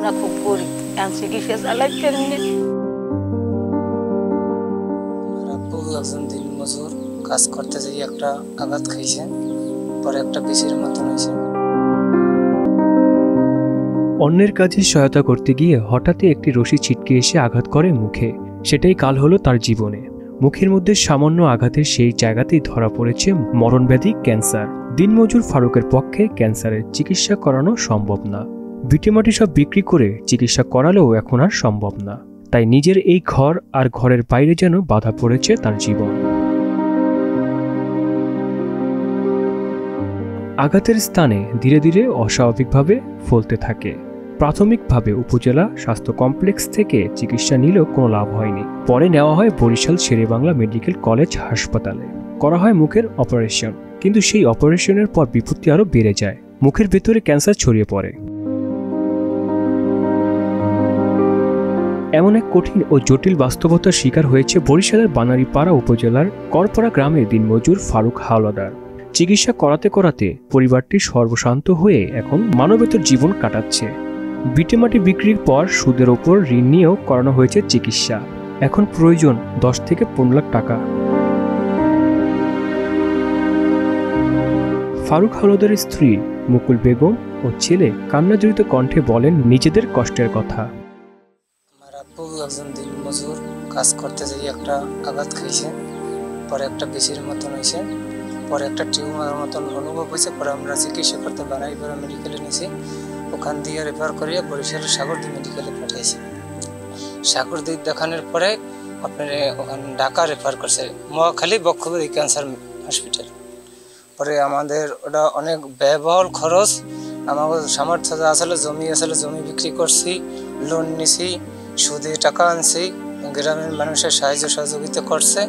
আমরা খুব গরিব, চিকিৎসা চালাইতে একজন দিন মজুর কাজ করতে যাই একটা আঘাত খাইছে, পরে একটা পিসির মতন হয়েছে। অন্যের কাজে সহায়তা করতে গিয়ে হঠাৎই একটি রশি ছিটকে এসে আঘাত করে মুখে। সেটাই কাল হলো তার জীবনে। মুখের মধ্যে সামান্য আঘাতের সেই জায়গাতেই ধরা পড়েছে মরণব্যাধি ক্যান্সার। দিনমজুর ফারুকের পক্ষে ক্যান্সারের চিকিৎসা করানো সম্ভব না। ভিটেমাটি সব বিক্রি করে চিকিৎসা করালেও এখন আর সম্ভব না। তাই নিজের এই ঘর আর ঘরের বাইরে যেন বাধা পড়েছে তার জীবন। আঘাতের স্থানে ধীরে ধীরে অস্বাভাবিকভাবে ফলতে থাকে। প্রাথমিকভাবে উপজেলা স্বাস্থ্য কমপ্লেক্স থেকে চিকিৎসা নিলেও কোনো লাভ হয়নি। পরে নেওয়া হয় বরিশাল শেরেবাংলা মেডিকেল কলেজ হাসপাতালে। করা হয় মুখের অপারেশন, কিন্তু সেই অপারেশনের পর বিপত্তি আরও বেড়ে যায়। মুখের ভেতরে ক্যান্সার ছড়িয়ে পড়ে। এমন এক কঠিন ও জটিল বাস্তবতার শিকার হয়েছে বরিশালের বানারীপাড়া উপজেলার করপাড়া গ্রামের দিনমজুর ফারুক হাওলাদার। চিকিৎসা করাতে করাতে পরিবারটি সর্বশান্ত হয়ে এখন মানবেতর জীবন কাটাচ্ছে। ভিটেমাটি বিক্রির পর সুদের ওপর ঋণ নিয়েও করানো হয়েছে চিকিৎসা। এখন প্রয়োজন 10 থেকে 15 লাখ টাকা। ফারুক হাওলাদারের স্ত্রী মুকুল বেগম ও ছেলে কান্নাজড়িত কণ্ঠে বলেন নিজেদের কষ্টের কথা। আমার আব্বু একজন দিন মজুর কাজ করতে যাই একটা আঘাত খাইছে, পরে একটা পিসির মতন হয়েছে, পরে একটা টিউমার মতন অনুভব হয়েছে। পরে আমরা চিকিৎসা করতে বানারীপাড়া মেডিকেলে নিয়েছি। ওখান দিয়ে রেফার করিয়ে বরিশালের সাগরদ্বীপ মেডিকেলে পাঠিয়েছি। সাগরদ্বীপ দেখানোর পরে আপনার ওখানে ঢাকা রেফার করছে মহাখালী বক্ষব্যাধি ক্যান্সার হসপিটাল। পরে আমাদের ওটা অনেক ব্যয়বহুল খরচ। আমাদের সামর্থ্য আসলে জমি বিক্রি করছি, লোন নিছি, সুদে টাকা আনছি, গ্রামের মানুষের সাহায্য সহযোগিতা করছে,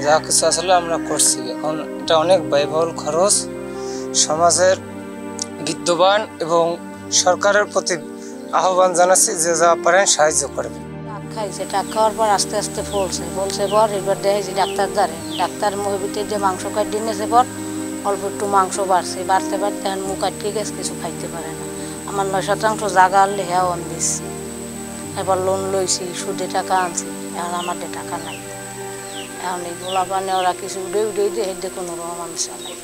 যা কিছু আসলে আমরা করছি। এখন এটা অনেক ব্যয়বহুল খরচ। সমাজের বিদ্যমান এবং সরকারের প্রতি আহ্বান জানাচ্ছি যে যা পারেন সাহায্য করবে। খাইছে, টাকা খাওয়ার পর আস্তে আস্তে ফলছে পর এবার দেখেছি ডাক্তার মুভিতে যে মাংস কাটিয়ে নিয়েছে পর অল্প একটু মাংস বাড়তে এখন মুখ আটকে গেছে, কিছু খাইতে পারে না। আমার 9% জায়গা আনলে হ্যাঁ অন দিচ্ছি, এবার লোন লইছি, সুদে টাকা আনছি, এখন আমার টাকা নাই। এখন এই গোলা পানে ওরা কিছু উড়ে দিয়ে কোনো রকম আনছে নাই।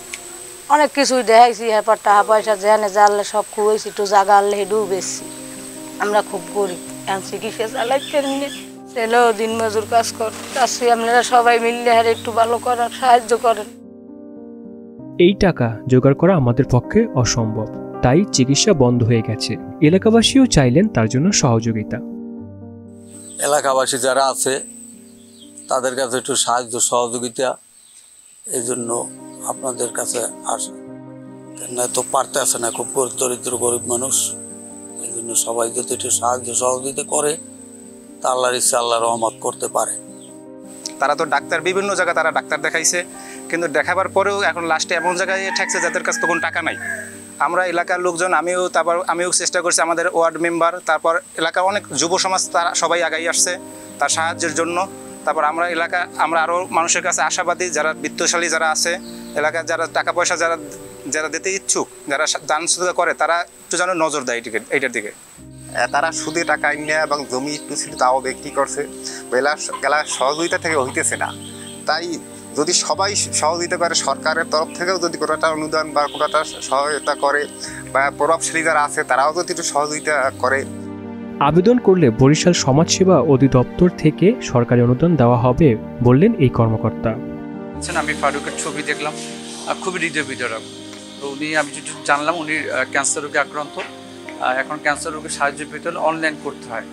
অনেক কিছুই দেখাইছি, এরপর টাকা পয়সা যেখানে জানলে সব খুঁয়েছি, একটু জায়গা আনলে হেঁটেও বেশি। আমরা খুব গরিব, এখন চিকিৎসা চালাইতে নিয়ে ছেলেও দিন মজুর কাজ করতেছি। আপনারা সবাই মিললে আর একটু ভালো করার সাহায্য করেন। এই টাকা জোগাড় করা আমাদের পক্ষে অসম্ভব, তাই চিকিৎসা বন্ধ হয়ে গেছে। এলাকাবাসীও চাইলেন তার জন্য সহযোগিতা। এলাকাবাসী যারা আছে তাদের কাছে একটু সাহায্য সহযোগিতা এই জন্য আপনাদের কাছে আসে। তো পারতে আসে না, খুব দরিদ্র গরিব মানুষ। এই জন্য সবাই যদি একটু সাহায্য সহযোগিতা করে তা আল্লাহর ইচ্ছা আল্লাহ রহমত করতে পারে। তারা তো বিভিন্ন জায়গায় তারা ডাক্তার দেখাইছে, কিন্তু দেখাবার পরেও এখন লাস্টে এমন জায়গায় ঠেকছে যাদের কাছে তখন টাকা নাই। আমরা এলাকার লোকজন, আমিও চেষ্টা করছি, আমাদের ওয়ার্ড মেম্বার, তারপর এলাকার অনেক যুব সমাজ, তারা সবাই আগাই আসছে তার সাহায্যের জন্য। তারপর আমরা আরও মানুষের কাছে আশাবাদী, যারা বিত্তশালী যারা আছে এলাকার, যারা টাকা পয়সা যারা দিতে ইচ্ছুক, যারা দান সুবিধা করে, তারা একটু যেন নজর দেয় এইটার দিকে। তারা সুদে টাকা নিয়ে এবং জমি একটু ছিল তাও বিক্রি করছে, এলাকার সহযোগিতা থেকে হইতেছে না। তাই যদি সবাই সহযোগিতা করে, সরকারের তরফ থেকেও যদি কোনোটা অনুদান বা কোনোটা সহায়তা করে, বা প্রভাবশালী যারা আছে তারাও যদি একটু সহযোগিতা করে। আবেদন করলে বরিশাল সমাজসেবা অধিদপ্তর থেকে সরকারি অনুদান দেওয়া হবে বললেন এই কর্মকর্তা। আমি ফারুকের ছবি দেখলাম, খুবই হৃদয় বিদারক। তো আমি যেটুকু জানলাম উনি ক্যান্সার রোগে আক্রান্ত। এখন ক্যান্সার রোগের সাহায্য পেতে হলে অনলাইন করতে হয়,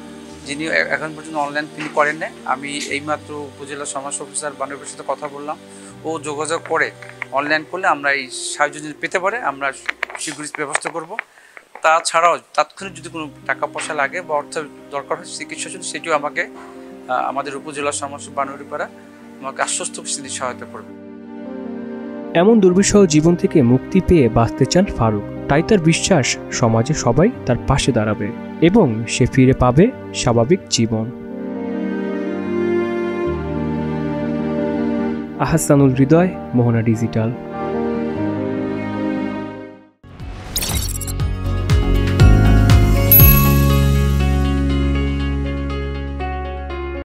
যিনি এখন পর্যন্ত অনলাইন তিনি করেন না। আমি এইমাত্র উপজেলা সমাজ অফিসার বানুরের সাথে কথা বললাম, ও যোগাযোগ করে অনলাইন করলে আমরা এই সাহায্য যদি পেতে পারে আমরা শীঘ্রই ব্যবস্থা করব। তাছাড়াও তাৎক্ষণিক যদি কোনো টাকা পয়সা লাগে বা অর্থ দরকার হয় চিকিৎসার জন্য, সেটিও আমাকে আমাদের উপজেলা সমাজ বানুরিপাড়া আমাকে আশ্বস্ত তিনি সহায়তা করবে। এমন দুর্বিষহ জীবন থেকে মুক্তি পেয়ে বাঁচতে চান ফারুক। তাই তার বিশ্বাস সমাজে সবাই তার পাশে দাঁড়াবে এবং সে ফিরে পাবে স্বাভাবিক জীবন। আহসানুল হৃদয়, মোহনা ডিজিটাল।